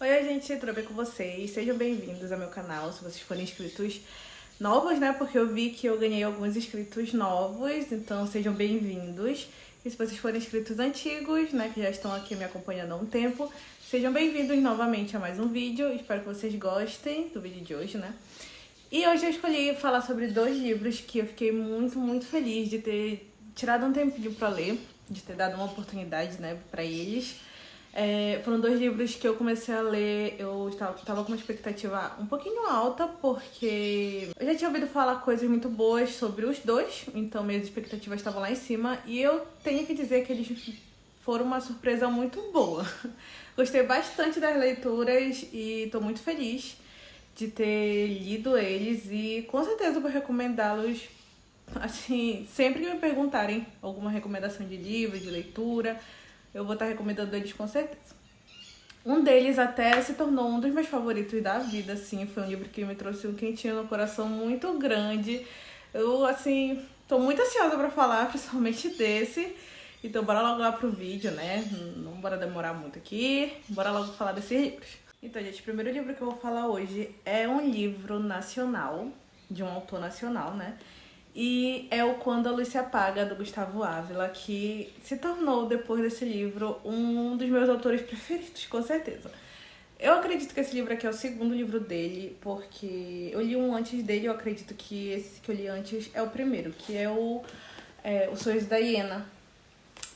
Oi, gente, tudo bem com vocês? Sejam bem-vindos ao meu canal, se vocês forem inscritos novos, né? Porque eu vi que eu ganhei alguns inscritos novos, então sejam bem-vindos. E se vocês forem inscritos antigos, né, que já estão aqui me acompanhando há um tempo, sejam bem-vindos novamente a mais um vídeo. Espero que vocês gostem do vídeo de hoje, né? E hoje eu escolhi falar sobre dois livros que eu fiquei muito feliz de ter tirado um tempinho pra ler, de ter dado uma oportunidade, né, pra eles. Foram dois livros que eu comecei a ler, eu tava com uma expectativa um pouquinho alta, porque eu já tinha ouvido falar coisas muito boas sobre os dois, então minhas expectativas estavam lá em cima, e eu tenho que dizer que eles foram uma surpresa muito boa. Gostei bastante das leituras e tô muito feliz de ter lido eles e com certeza vou recomendá-los, assim, sempre que me perguntarem alguma recomendação de livro, de leitura, eu vou estar recomendando eles com certeza. Um deles até se tornou um dos meus favoritos da vida, assim. Foi um livro que me trouxe um quentinho no coração muito grande. Eu, assim, tô muito ansiosa pra falar, principalmente desse. Então bora logo lá pro vídeo, né? Não bora demorar muito aqui. Bora logo falar desses livros. Então, gente, o primeiro livro que eu vou falar hoje é um livro nacional, de um autor nacional, né? E é o Quando a Luz se Apaga, do Gustavo Ávila, que se tornou, depois desse livro, um dos meus autores preferidos, com certeza. Eu acredito que esse livro aqui é o segundo livro dele, porque eu li um antes dele, eu acredito que esse que eu li antes é o primeiro, que é o Sonhos da Hiena,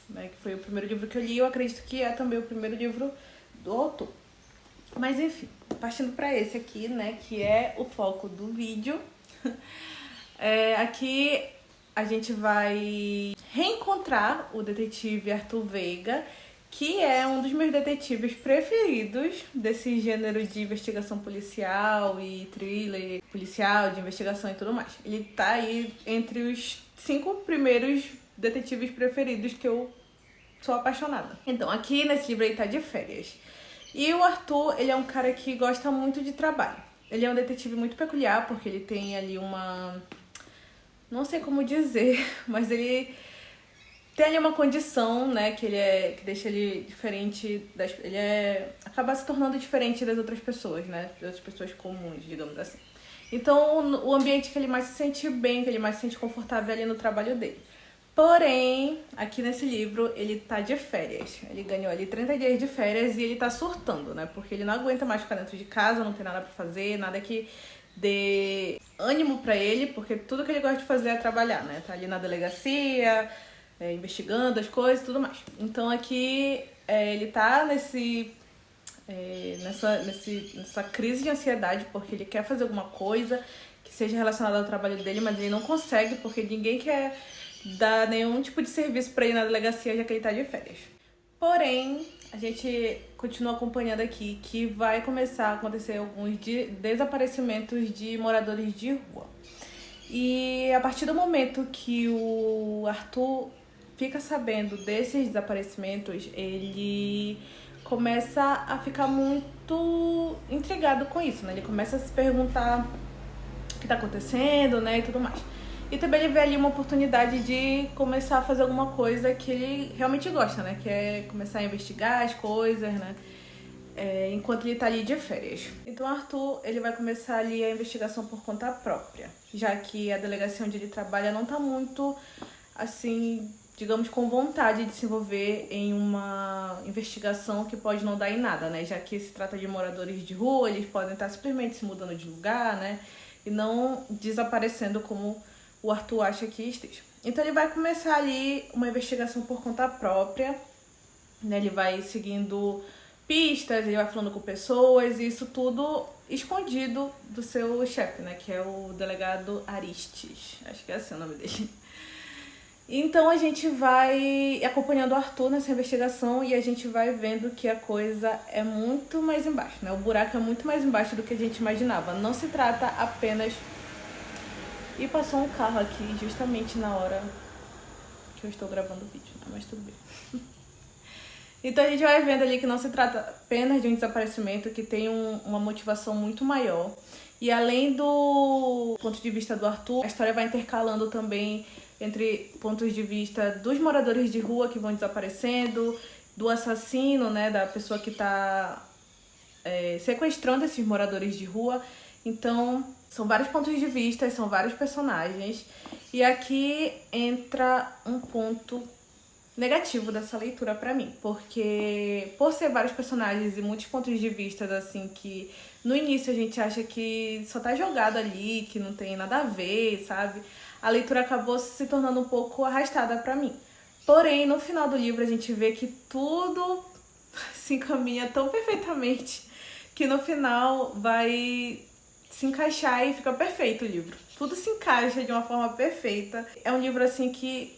né, que foi o primeiro livro que eu li, eu acredito que é também o primeiro livro do autor. Mas enfim, partindo para esse aqui, né, que é o foco do vídeo. Aqui a gente vai reencontrar o detetive Arthur Veiga, que é um dos meus detetives preferidos desse gênero de investigação policial e thriller policial, de investigação e tudo mais. Ele tá aí entre os 5 primeiros detetives preferidos que eu sou apaixonada. Então, aqui nesse livro ele tá de férias. E o Arthur, ele é um cara que gosta muito de trabalho. Ele é um detetive muito peculiar, porque ele tem ali uma... não sei como dizer, mas ele tem ali uma condição, né, que deixa ele diferente acaba se tornando diferente das outras pessoas, né, das outras pessoas comuns, digamos assim. Então, o ambiente que ele mais se sente bem, que ele mais se sente confortável é ali no trabalho dele. Porém, aqui nesse livro, ele tá de férias. Ele ganhou ali 30 dias de férias e ele tá surtando, né? Porque ele não aguenta mais ficar dentro de casa, não tem nada pra fazer, nada que dê ânimo pra ele, porque tudo que ele gosta de fazer é trabalhar, né? Tá ali na delegacia, investigando as coisas e tudo mais. Então aqui ele tá nessa crise de ansiedade, porque ele quer fazer alguma coisa que seja relacionada ao trabalho dele, mas ele não consegue, porque ninguém quer dar nenhum tipo de serviço pra ele na delegacia, já que ele tá de férias. Porém, a gente continua acompanhando aqui que vai começar a acontecer alguns desaparecimentos de moradores de rua. E a partir do momento que o Arthur fica sabendo desses desaparecimentos, ele começa a ficar muito intrigado com isso, né? Ele começa a se perguntar o que tá acontecendo, né, e tudo mais. E também ele vê ali uma oportunidade de começar a fazer alguma coisa que ele realmente gosta, né? Que é começar a investigar as coisas, né? Enquanto ele tá ali de férias. Então o Arthur, ele vai começar ali a investigação por conta própria, já que a delegacia onde ele trabalha não tá muito, assim, digamos, com vontade de se envolver em uma investigação que pode não dar em nada, né? Já que se trata de moradores de rua, eles podem estar simplesmente se mudando de lugar, né? E não desaparecendo como o Arthur acha que esteja. Então ele vai começar ali uma investigação por conta própria, né? Ele vai seguindo pistas, ele vai falando com pessoas, e isso tudo escondido do seu chefe, né? Que é o delegado Aristes. Acho que é assim o nome dele. Então a gente vai acompanhando o Arthur nessa investigação e a gente vai vendo que a coisa é muito mais embaixo, né? O buraco é muito mais embaixo do que a gente imaginava. Não se trata apenas... E passou um carro aqui justamente na hora que eu estou gravando o vídeo, né? Mas tudo bem. Então a gente vai vendo ali que não se trata apenas de um desaparecimento, que tem uma motivação muito maior. E além do ponto de vista do Arthur, a história vai intercalando também entre pontos de vista dos moradores de rua que vão desaparecendo, do assassino, né, da pessoa que está sequestrando esses moradores de rua. Então, são vários pontos de vista, são vários personagens. E aqui entra um ponto negativo dessa leitura pra mim, porque por ser vários personagens e muitos pontos de vista, assim, que no início a gente acha que só tá jogado ali, que não tem nada a ver, sabe? A leitura acabou se tornando um pouco arrastada pra mim. Porém, no final do livro a gente vê que tudo se encaminha tão perfeitamente que no final vai se encaixar e fica perfeito o livro. Tudo se encaixa de uma forma perfeita. É um livro assim que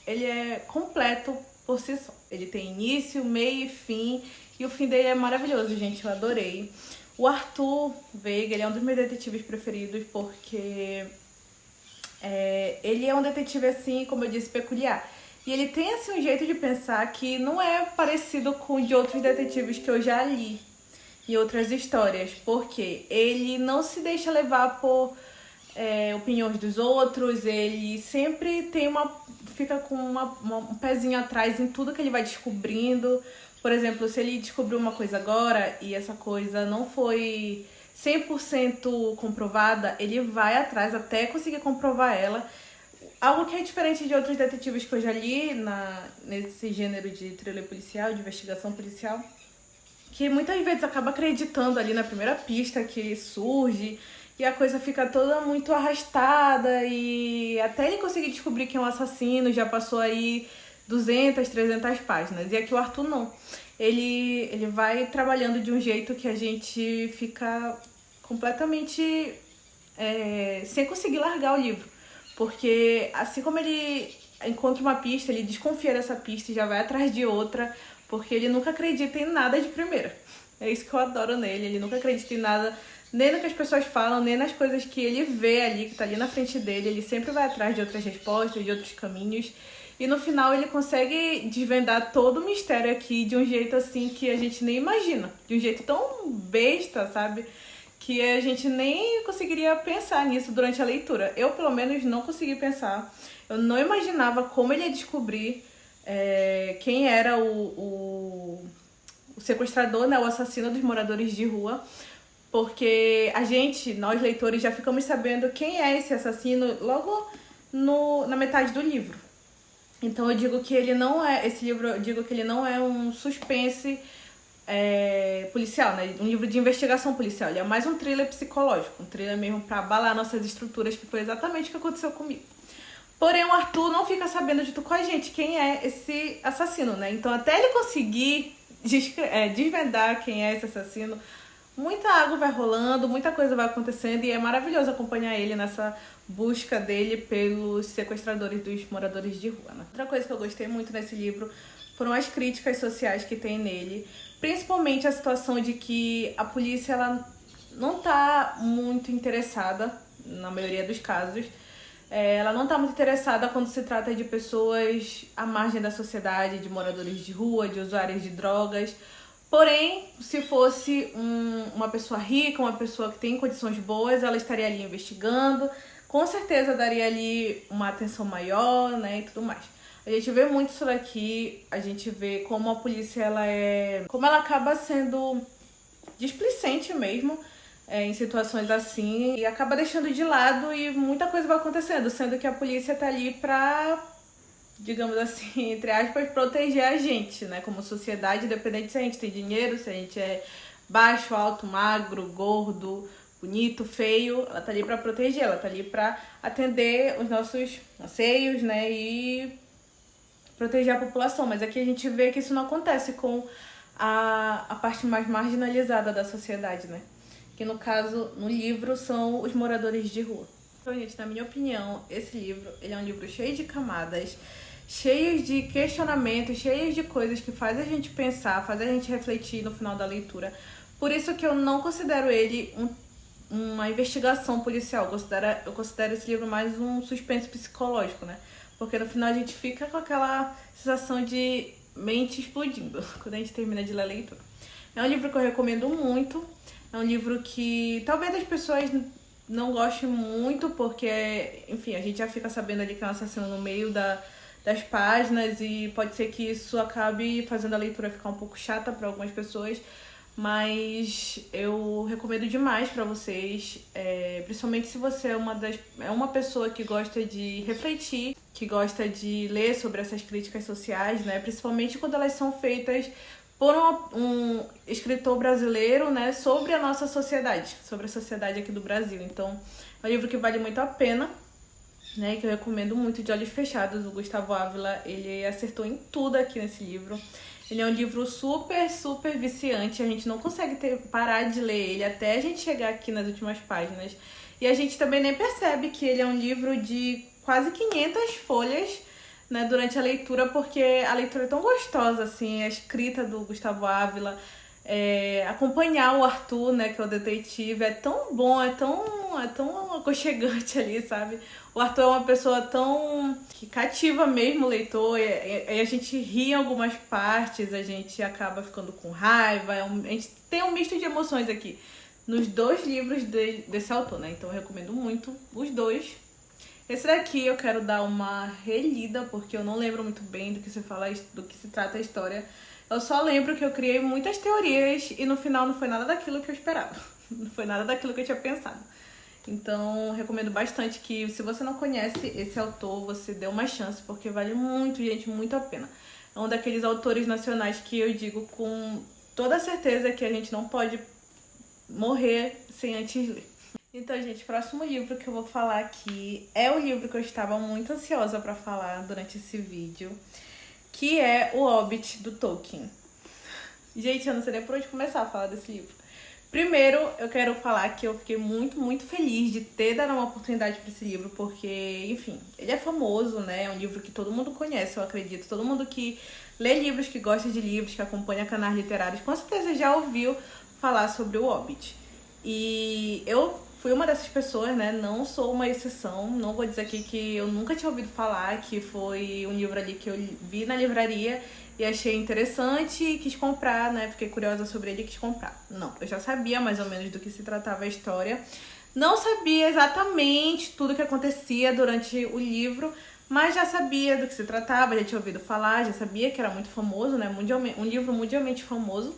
ele é completo por si só. Ele tem início, meio e fim. E o fim dele é maravilhoso, gente. Eu adorei. O Arthur Veiga, ele é um dos meus detetives preferidos porque ele é um detetive, assim, como eu disse, peculiar. E ele tem, assim, um jeito de pensar que não é parecido com o de outros detetives que eu já li em outras histórias. Porque ele não se deixa levar por opiniões dos outros, ele sempre fica com um pezinho atrás em tudo que ele vai descobrindo. Por exemplo, se ele descobriu uma coisa agora e essa coisa não foi 100% comprovada, ele vai atrás até conseguir comprovar ela. Algo que é diferente de outros detetives que eu já li nesse gênero de thriller policial, de investigação policial, que muitas vezes acaba acreditando ali na primeira pista que surge e a coisa fica toda muito arrastada e até ele conseguir descobrir quem é um assassino já passou aí 200, 300 páginas. E aqui o Arthur não. Ele vai trabalhando de um jeito que a gente fica completamente sem conseguir largar o livro. Porque assim como ele encontra uma pista, ele desconfia dessa pista e já vai atrás de outra, porque ele nunca acredita em nada de primeira. É isso que eu adoro nele, ele nunca acredita em nada, nem no que as pessoas falam, nem nas coisas que ele vê ali, que tá ali na frente dele. Ele sempre vai atrás de outras respostas, de outros caminhos. E no final ele consegue desvendar todo o mistério aqui de um jeito assim que a gente nem imagina. De um jeito tão besta, sabe? Que a gente nem conseguiria pensar nisso durante a leitura. Eu, pelo menos, não consegui pensar. Eu não imaginava como ele ia descobrir quem era o sequestrador, né? O assassino dos moradores de rua. Porque nós leitores, já ficamos sabendo quem é esse assassino logo na metade do livro. Então eu digo que ele não é, esse livro, eu digo que ele não é um suspense policial, né? Um livro de investigação policial. Ele é mais um thriller psicológico, um thriller mesmo pra abalar nossas estruturas, que foi exatamente o que aconteceu comigo. Porém, o Arthur não fica sabendo de tudo com a gente quem é esse assassino, né? Então até ele conseguir desvendar quem é esse assassino, muita água vai rolando, muita coisa vai acontecendo e é maravilhoso acompanhar ele nessa busca dele pelos sequestradores dos moradores de rua, né? Outra coisa que eu gostei muito nesse livro foram as críticas sociais que tem nele, principalmente a situação de que a polícia ela não tá muito interessada, na maioria dos casos, ela não tá muito interessada quando se trata de pessoas à margem da sociedade, de moradores de rua, de usuários de drogas. Porém, se fosse uma pessoa rica, uma pessoa que tem condições boas, ela estaria ali investigando, com certeza daria ali uma atenção maior, né, e tudo mais. A gente vê muito isso daqui, a gente vê como a polícia, como ela acaba sendo displicente mesmo, em situações assim, e acaba deixando de lado e muita coisa vai acontecendo, sendo que a polícia tá ali pra, digamos assim, entre aspas, proteger a gente, né? Como sociedade, independente se a gente tem dinheiro, se a gente é baixo, alto, magro, gordo, bonito, feio, ela tá ali pra proteger, ela tá ali pra atender os nossos anseios, né? E proteger a população. Mas aqui a gente vê que isso não acontece com a parte mais marginalizada da sociedade, né? Que no caso, no livro, são os moradores de rua. Então, gente, na minha opinião, esse livro, ele é um livro cheio de camadas, cheios de questionamentos, cheios de coisas que faz a gente pensar, faz a gente refletir no final da leitura. Por isso que eu não considero ele uma investigação policial. Eu considero esse livro mais um suspense psicológico, né? Porque no final a gente fica com aquela sensação de mente explodindo quando a gente termina de ler a leitura. É um livro que eu recomendo muito. É um livro que talvez as pessoas não gostem muito, porque, enfim, a gente já fica sabendo ali que é um assassino no meio das páginas e pode ser que isso acabe fazendo a leitura ficar um pouco chata para algumas pessoas. mas eu recomendo demais pra vocês, principalmente se você é uma pessoa que gosta de refletir, que gosta de ler sobre essas críticas sociais, né? Principalmente quando elas são feitas por um escritor brasileiro, né? Sobre a nossa sociedade, sobre a sociedade aqui do Brasil. Então, é um livro que vale muito a pena, né? Que eu recomendo muito, De Olhos Fechados. O Gustavo Ávila, ele acertou em tudo aqui nesse livro. Ele é um livro super, super viciante. A gente não consegue parar de ler ele até a gente chegar aqui nas últimas páginas. E a gente também nem percebe que ele é um livro de quase 500 folhas, né, durante a leitura, porque a leitura é tão gostosa, assim, a escrita do Gustavo Ávila, acompanhar o Arthur, né, que é o detetive, é tão bom, é tão aconchegante ali, sabe? O Arthur é uma pessoa tão que cativa mesmo o leitor, e a gente ri em algumas partes, a gente acaba ficando com raiva, a gente tem um misto de emoções aqui nos dois livros desse autor, né? Então eu recomendo muito os dois. Esse daqui eu quero dar uma relida, porque eu não lembro muito bem do que se trata a história. Eu só lembro que eu criei muitas teorias e no final não foi nada daquilo que eu esperava. Não foi nada daquilo que eu tinha pensado. Então, recomendo bastante que, se você não conhece esse autor, você dê uma chance, porque vale muito, gente, muito a pena. É um daqueles autores nacionais que eu digo com toda certeza que a gente não pode morrer sem antes ler. Então, gente, o próximo livro que eu vou falar aqui é o livro que eu estava muito ansiosa para falar durante esse vídeo, que é O Hobbit, do Tolkien. Gente, eu não sei nem por onde começar a falar desse livro. Primeiro, eu quero falar que eu fiquei muito, muito feliz de ter dado uma oportunidade para esse livro, porque, enfim, ele é famoso, né? É um livro que todo mundo conhece, eu acredito. Todo mundo que lê livros, que gosta de livros, que acompanha canais literários, com certeza já ouviu falar sobre O Hobbit. E eu fui uma dessas pessoas, né? Não sou uma exceção. Não vou dizer aqui que eu nunca tinha ouvido falar, que foi um livro ali que eu vi na livraria e achei interessante e quis comprar, né? Fiquei curiosa sobre ele e quis comprar. Não, eu já sabia mais ou menos do que se tratava a história. Não sabia exatamente tudo o que acontecia durante o livro, mas já sabia do que se tratava, já tinha ouvido falar, já sabia que era muito famoso, né? Um livro mundialmente famoso,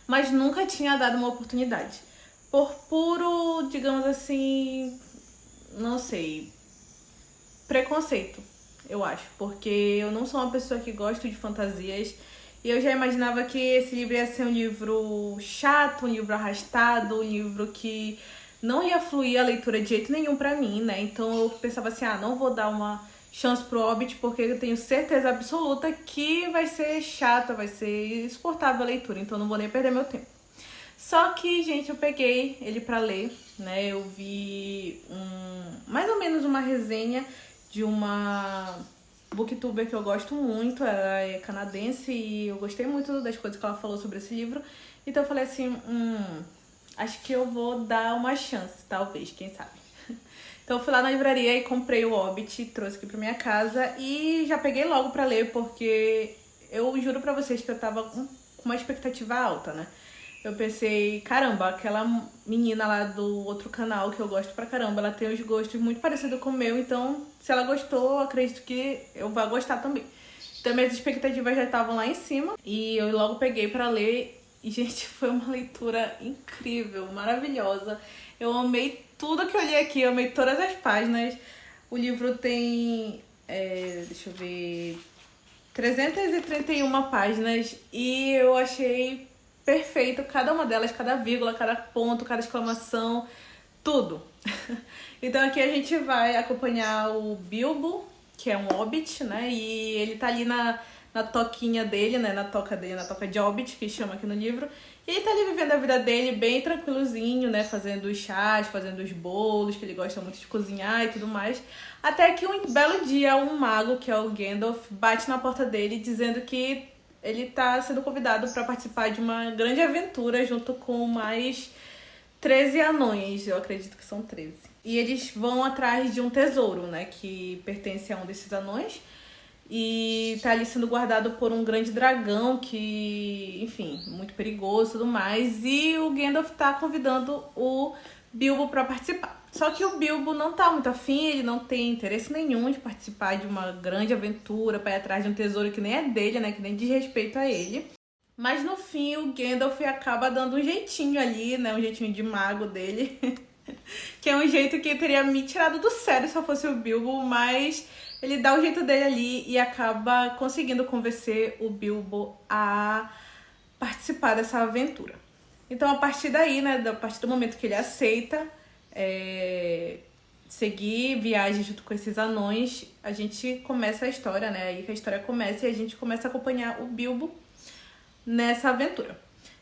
mas nunca tinha dado uma oportunidade. Por puro, digamos assim, não sei, preconceito, eu acho. Porque eu não sou uma pessoa que gosta de fantasias. E eu já imaginava que esse livro ia ser um livro chato, um livro arrastado, um livro que não ia fluir a leitura de jeito nenhum pra mim, né? Então eu pensava assim, não vou dar uma chance pro Hobbit, porque eu tenho certeza absoluta que vai ser chata, vai ser insuportável a leitura. Então não vou nem perder meu tempo. Só que, gente, eu peguei ele pra ler, né? Eu vi mais ou menos uma resenha de uma booktuber que eu gosto muito, ela é canadense e eu gostei muito das coisas que ela falou sobre esse livro. Então eu falei assim, acho que eu vou dar uma chance, talvez, quem sabe. Então eu fui lá na livraria e comprei o Hobbit, trouxe aqui pra minha casa e já peguei logo pra ler, porque eu juro pra vocês que eu tava com uma expectativa alta, né? Eu pensei, caramba, aquela menina lá do outro canal que eu gosto pra caramba, ela tem os gostos muito parecidos com o meu, então se ela gostou, eu acredito que eu vou gostar também. Então minhas expectativas já estavam lá em cima e eu logo peguei pra ler e, gente, foi uma leitura incrível, maravilhosa. Eu amei tudo que eu li aqui, eu amei todas as páginas. O livro tem, deixa eu ver, 331 páginas e eu achei perfeito cada uma delas, cada vírgula, cada ponto, cada exclamação, tudo. Então aqui a gente vai acompanhar o Bilbo, que é um hobbit, né? E ele tá ali na toquinha dele, né? Na toca dele, na toca de hobbit, que chama aqui no livro. E ele tá ali vivendo a vida dele bem tranquilozinho, né? Fazendo os chás, fazendo os bolos, que ele gosta muito de cozinhar e tudo mais. Até que um belo dia, um mago, que é o Gandalf, bate na porta dele dizendo que ele tá sendo convidado para participar de uma grande aventura junto com mais 13 anões, eu acredito que são 13. E eles vão atrás de um tesouro, né, que pertence a um desses anões. E tá ali sendo guardado por um grande dragão que, enfim, muito perigoso e tudo mais. E o Gandalf tá convidando o Bilbo para participar. Só que o Bilbo não tá muito afim, ele não tem interesse nenhum de participar de uma grande aventura para ir atrás de um tesouro que nem é dele, né? Que nem diz respeito a ele. Mas no fim o Gandalf acaba dando um jeitinho ali, né? Um jeitinho de mago dele. Que é um jeito que teria me tirado do sério se eu fosse o Bilbo, mas ele dá o jeito dele ali e acaba conseguindo convencer o Bilbo a participar dessa aventura. Então, a partir daí, né, a partir do momento que ele aceita seguir viagem junto com esses anões, a gente começa a história, né? Aí que a história começa e a gente começa a acompanhar o Bilbo nessa aventura.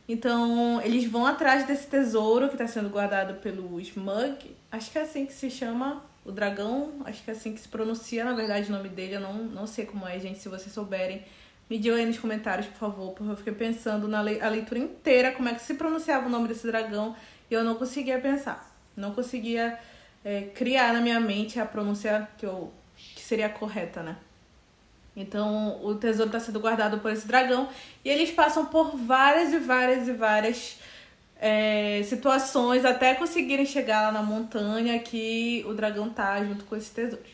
Então, eles vão atrás desse tesouro que está sendo guardado pelo Smaug. Acho que é assim que se chama, o dragão. Acho que é assim que se pronuncia, na verdade, o nome dele. Eu não sei como é, gente. Se vocês souberem, me digam aí nos comentários, por favor. Porque eu fiquei pensando a leitura inteira como é que se pronunciava o nome desse dragão. E eu não conseguia pensar. Não conseguia criar na minha mente a pronúncia que seria correta, né? Então, o tesouro está sendo guardado por esse dragão. E eles passam por várias situações até conseguirem chegar lá na montanha que o dragão tá junto com esses tesouros.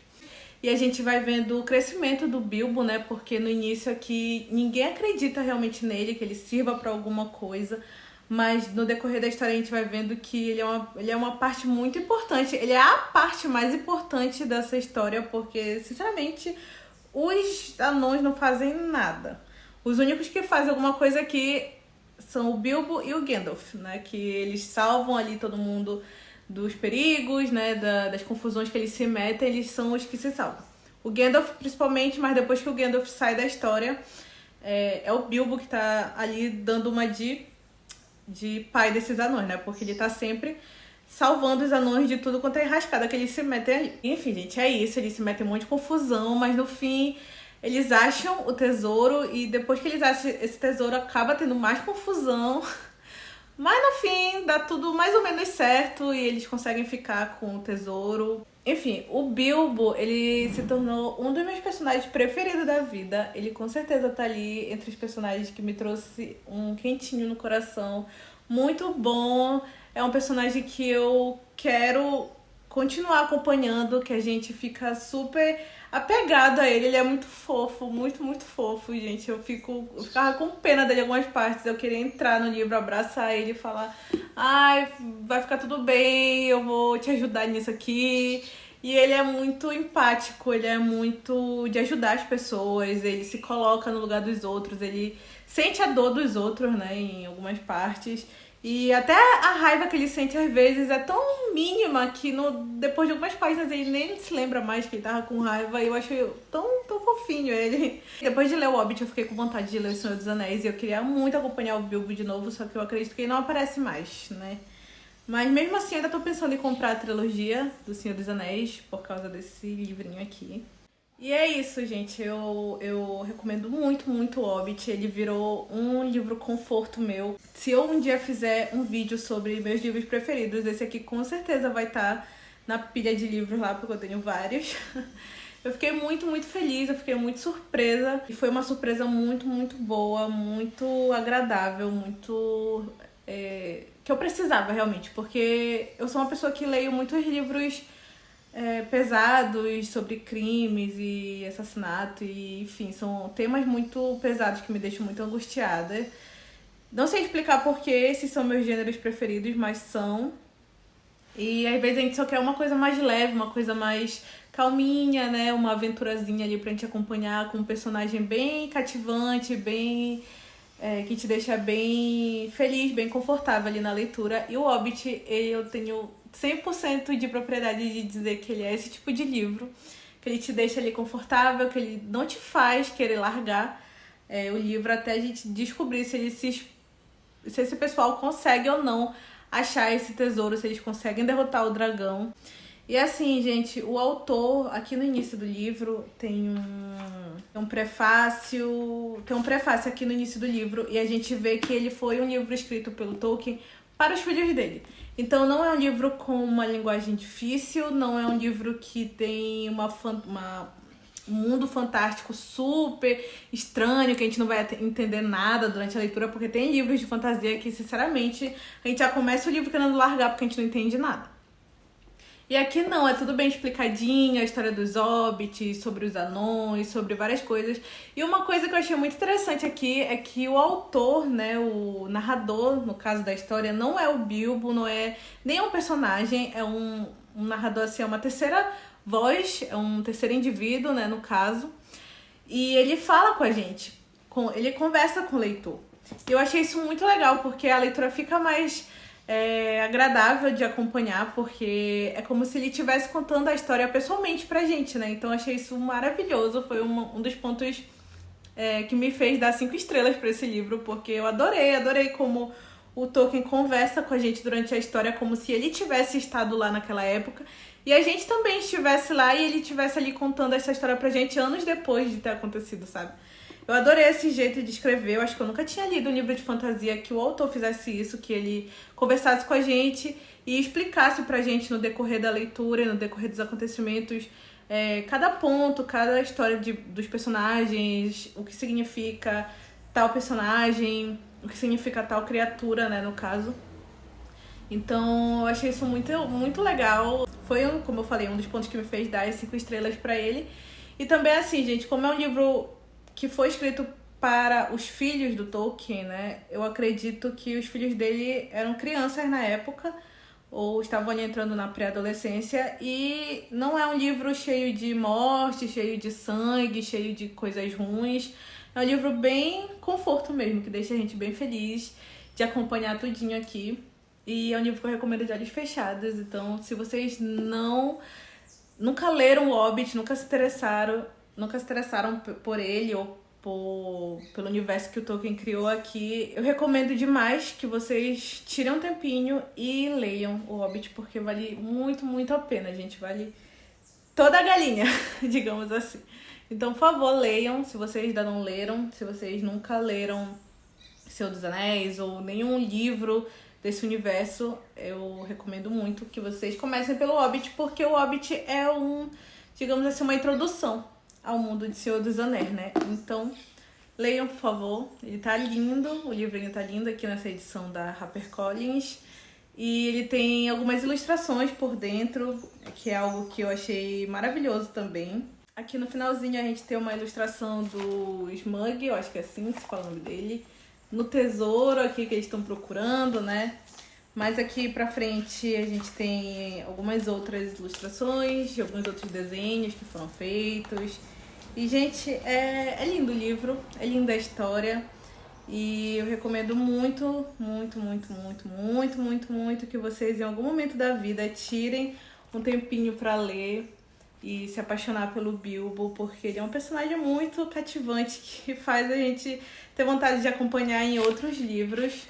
E a gente vai vendo o crescimento do Bilbo, né? Porque no início aqui ninguém acredita realmente nele, que ele sirva para alguma coisa. Mas no decorrer da história a gente vai vendo que ele é uma parte muito importante. Ele é a parte mais importante dessa história, porque, sinceramente, os anões não fazem nada. Os únicos que fazem alguma coisa aqui são o Bilbo e o Gandalf, né? Que eles salvam ali todo mundo dos perigos, né? Das confusões que eles se metem, eles são os que se salvam. O Gandalf principalmente, mas depois que o Gandalf sai da história, é o Bilbo que tá ali dando uma de pai desses anões, né? Porque ele tá sempre salvando os anões de tudo quanto é enrascada que eles se metem ali. Enfim, gente, é isso. Eles se metem em um monte de confusão, mas no fim eles acham o tesouro e depois que eles acham esse tesouro acaba tendo mais confusão. Mas no fim dá tudo mais ou menos certo e eles conseguem ficar com o tesouro. Enfim, o Bilbo, ele se tornou um dos meus personagens preferidos da vida. Ele com certeza tá ali entre os personagens que me trouxe um quentinho no coração. Muito bom. É um personagem que eu quero continuar acompanhando, que a gente fica super apegado a ele. Ele é muito fofo, muito fofo, gente. Eu ficava com pena dele em algumas partes. Eu queria entrar no livro, abraçar ele e falar: ai, vai ficar tudo bem, eu vou te ajudar nisso aqui. E ele é muito empático, ele é muito de ajudar as pessoas, ele se coloca no lugar dos outros, ele sente a dor dos outros, né, em algumas partes. E até a raiva que ele sente às vezes é tão mínima que depois de algumas páginas ele nem se lembra mais que ele tava com raiva. E eu acho tão fofinho ele. Depois de ler o Hobbit eu fiquei com vontade de ler O Senhor dos Anéis. E eu queria muito acompanhar o Bilbo de novo, só que eu acredito que ele não aparece mais, né? Mas mesmo assim ainda tô pensando em comprar a trilogia do Senhor dos Anéis por causa desse livrinho aqui. E é isso, gente. Eu recomendo muito o Hobbit. Ele virou um livro conforto meu. Se eu um dia fizer um vídeo sobre meus livros preferidos, esse aqui com certeza vai estar na pilha de livros lá, porque eu tenho vários. Eu fiquei muito feliz, eu fiquei muito surpresa. E foi uma surpresa muito boa, muito agradável, muito... que eu precisava realmente, porque eu sou uma pessoa que leio muitos livros pesados sobre crimes e assassinato e enfim, são temas muito pesados que me deixam muito angustiada. Não sei explicar porque esses são meus gêneros preferidos, mas são. E às vezes a gente só quer uma coisa mais leve, uma coisa mais calminha, né? Uma aventurazinha ali pra gente acompanhar com um personagem bem cativante, bem... que te deixa bem feliz, bem confortável ali na leitura. E o Hobbit, eu tenho 100% de propriedade de dizer que ele é esse tipo de livro, que ele te deixa ali confortável, que ele não te faz querer largar o livro até a gente descobrir se esse pessoal consegue ou não achar esse tesouro, se eles conseguem derrotar o dragão. E assim, gente, o autor, aqui no início do livro, tem um prefácio aqui no início do livro, e a gente vê que ele foi um livro escrito pelo Tolkien para os filhos dele. Então não é um livro com uma linguagem difícil, não é um livro que tem um mundo fantástico super estranho, que a gente não vai entender nada durante a leitura, porque tem livros de fantasia que, sinceramente, a gente já começa o livro querendo largar porque a gente não entende nada. E aqui não, é tudo bem explicadinho, a história dos hobbits, sobre os anões, sobre várias coisas. E uma coisa que eu achei muito interessante aqui é que o autor, né, o narrador, no caso da história, não é o Bilbo, não é nem um personagem, é um narrador, assim, é uma terceira voz, é um terceiro indivíduo, né, no caso. E ele fala com a gente, ele conversa com o leitor. E eu achei isso muito legal, porque a leitura fica mais agradável de acompanhar, porque é como se ele estivesse contando a história pessoalmente pra gente, né? Então eu achei isso maravilhoso, foi um dos pontos que me fez dar 5 estrelas pra esse livro, porque eu adorei como o Tolkien conversa com a gente durante a história, como se ele tivesse estado lá naquela época, e a gente também estivesse lá e ele estivesse ali contando essa história pra gente anos depois de ter acontecido, sabe? Eu adorei esse jeito de escrever, eu acho que eu nunca tinha lido um livro de fantasia que o autor fizesse isso, que ele conversasse com a gente e explicasse pra gente no decorrer da leitura e no decorrer dos acontecimentos cada ponto, cada história dos personagens, o que significa tal personagem, o que significa tal criatura, né, no caso. Então eu achei isso muito, muito legal. Foi, como eu falei, um dos pontos que me fez dar as 5 estrelas pra ele. E também assim, gente, como é um livro que foi escrito para os filhos do Tolkien, né? Eu acredito que os filhos dele eram crianças na época, ou estavam ali entrando na pré-adolescência, e não é um livro cheio de morte, cheio de sangue, cheio de coisas ruins. É um livro bem conforto mesmo, que deixa a gente bem feliz de acompanhar tudinho aqui. E é um livro que eu recomendo de olhos fechados, então se vocês nunca leram o Hobbit, nunca se interessaram por ele ou pelo universo que o Tolkien criou aqui, eu recomendo demais que vocês tirem um tempinho e leiam o Hobbit, porque vale muito, muito a pena, gente. Vale toda a galinha, digamos assim. Então, por favor, leiam, se vocês ainda não leram, se vocês nunca leram Senhor dos Anéis ou nenhum livro desse universo, eu recomendo muito que vocês comecem pelo Hobbit, porque o Hobbit é digamos assim, uma introdução ao mundo de Senhor dos Anéis, né? Então, leiam, por favor. Ele tá lindo, o livrinho tá lindo aqui nessa edição da HarperCollins. E ele tem algumas ilustrações por dentro, que é algo que eu achei maravilhoso também. Aqui no finalzinho a gente tem uma ilustração do Smaug, eu acho que é assim que se fala o nome dele. No tesouro aqui que eles estão procurando, né? Mas aqui pra frente a gente tem algumas outras ilustrações, alguns outros desenhos que foram feitos. E, gente, é lindo o livro, é linda a história. E eu recomendo muito, muito, muito, muito, muito, muito, muito que vocês em algum momento da vida tirem um tempinho pra ler e se apaixonar pelo Bilbo, porque ele é um personagem muito cativante que faz a gente ter vontade de acompanhar em outros livros,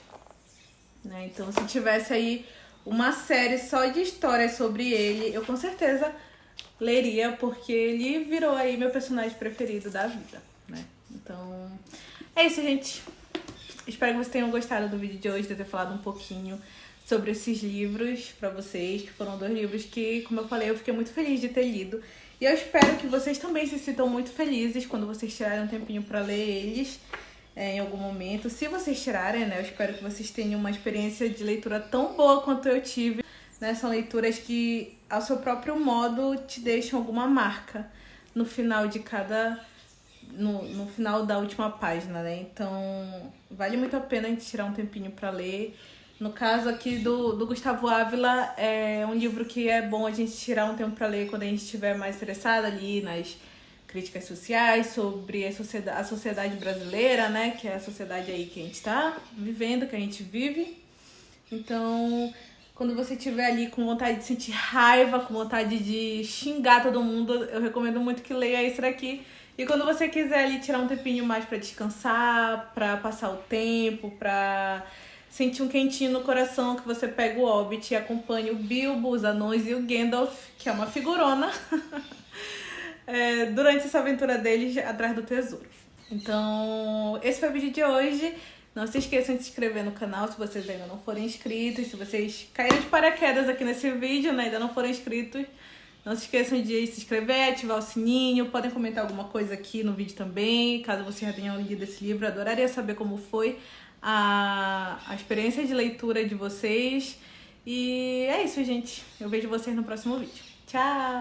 né? Então, se tivesse aí uma série só de histórias sobre ele, eu com certeza leria, porque ele virou aí meu personagem preferido da vida, né? Então, é isso, gente. Espero que vocês tenham gostado do vídeo de hoje, de eu ter falado um pouquinho sobre esses livros pra vocês, que foram 2 livros que, como eu falei, eu fiquei muito feliz de ter lido. E eu espero que vocês também se sintam muito felizes quando vocês tirarem um tempinho pra ler eles em algum momento. Se vocês tirarem, né, eu espero que vocês tenham uma experiência de leitura tão boa quanto eu tive, né? São leituras que, ao seu próprio modo, te deixam alguma marca no final de no final da última página, né? Então, vale muito a pena a gente tirar um tempinho pra ler. No caso aqui do Gustavo Ávila, é um livro que é bom a gente tirar um tempo pra ler quando a gente estiver mais interessado ali nas críticas sociais, sobre a sociedade brasileira, né? Que é a sociedade aí que a gente tá vivendo, que a gente vive. Então, quando você estiver ali com vontade de sentir raiva, com vontade de xingar todo mundo, eu recomendo muito que leia esse daqui. E quando você quiser ali tirar um tempinho mais pra descansar, pra passar o tempo, pra sentir um quentinho no coração, que você pega o Hobbit e acompanha o Bilbo, os anões e o Gandalf, que é uma figurona, durante essa aventura deles atrás do tesouro. Então, esse foi o vídeo de hoje. Não se esqueçam de se inscrever no canal se vocês ainda não forem inscritos. Se vocês caíram de paraquedas aqui nesse vídeo, né, ainda não foram inscritos, não se esqueçam de se inscrever, ativar o sininho. Podem comentar alguma coisa aqui no vídeo também, caso vocês já tenham lido esse livro. Adoraria saber como foi a experiência de leitura de vocês. E é isso, gente. Eu vejo vocês no próximo vídeo. Tchau!